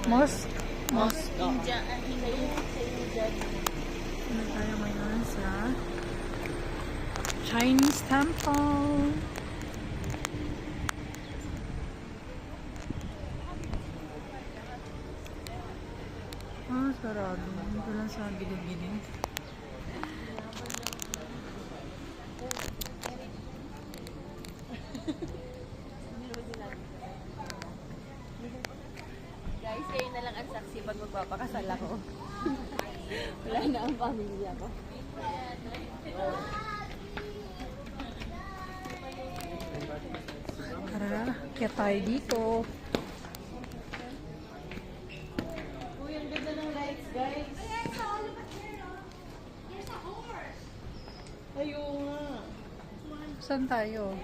Mosque. India, hinay sa India. Ano tayo ngayon sa Chinese temple. Sarado. Ito lang sa gilid-gilid. Guys, kayo na lang ang saksi pag magpapakasal ako. Wala na ang pamilya ko. Tara, kaya tayo dito. Uy, ang ganda ng lights, guys. Ayaw nga. Saan tayo?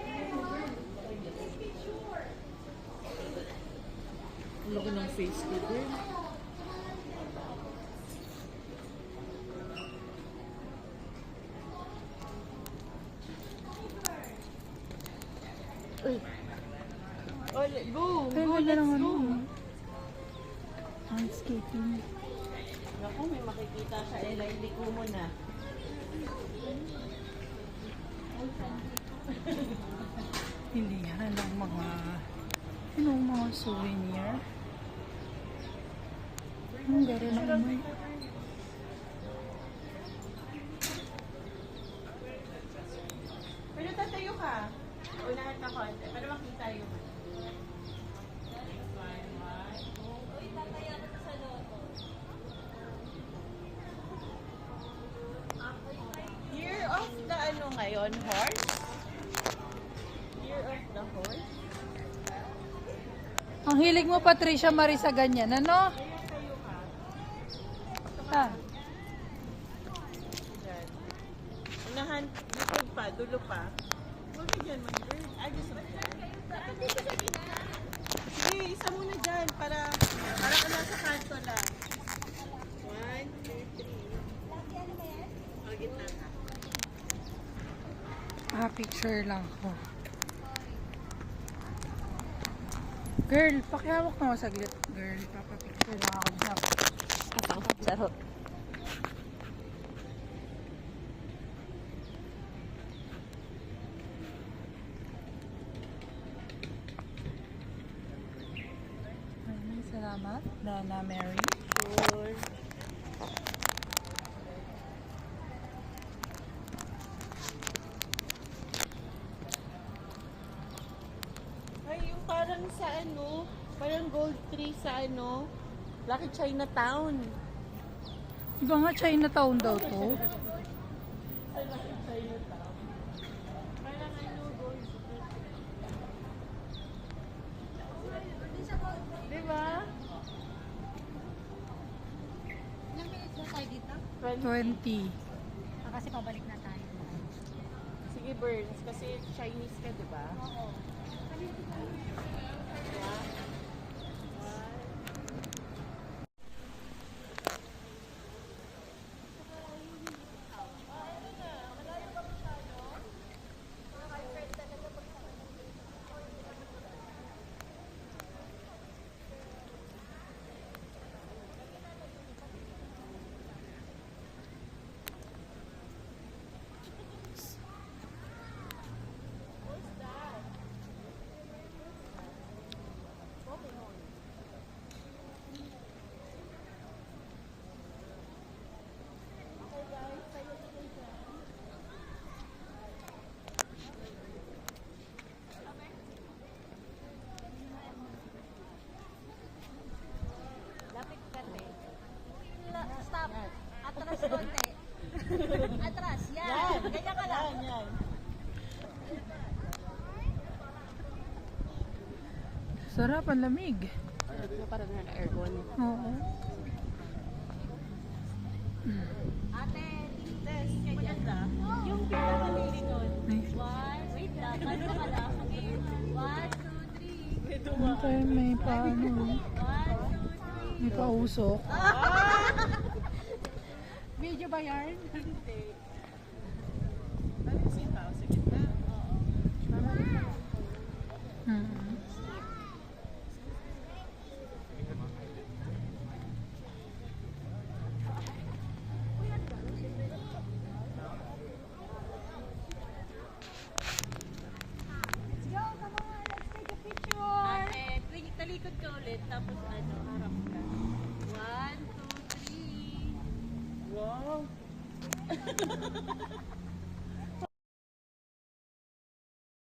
Ang laki ng face ko din. Uy. Oh, go! Go, let's go! Landscaping. Naku, may makikita siya. Hindi ko muna. Pilihan ng mga souvenir. Ang garo na umay. Pero tatayo ka. Unahan ka konti. Para makita yung... Year of the ano ngayon? Horse? Year of the horse? Ang hilig mo, Patricia Marisa, ganyan, ano? Tayo ka. Ah, Diyan. Unahan, likod pa, dulo pa. Huwag ka dyan, mag-bird. Ay, gusto mo dyan. Sige, isa muna dyan para ka lang sa kanto lang. 1, 2, 3. O, gitna ka. picture lang ko. Girl, pakihawak na ako saglit. Girl, papapicture lang ako dyan. Charot. Maraming salamat, Donna Mary. Sure. Ay, yung parang sa ano, parang gold tree sa ano, Lucky Chinatown. Iba nga Chinatown daw to. Ay, Lucky Chinatown. Parang ano, gold tree. Diba? Ilang minutes na tayo dito? 20. Kasi pabalik na tayo. Sige, Burns, kasi Chinese ka, diba? Oo. Lapit ka, te. Stop. Atras konti. Atras. Yan. Ganyan ka lang. Yan. Sarap, ang lamig. Parang na-aircon. Oo. Ate, Tess, maganda. Yung pinaka-lady nun. Nice. wait lang. Ano ka lang? Okay. 1, 2, 3. Ano tayo, may paano, 1, 2, 3. may pausok. Video ba yarn? Hindi. Ano yung sitaw? Sa gitna? Hmm. talikod ka ulit, tapos ano, harap ka. 1, 2, 3. Wow!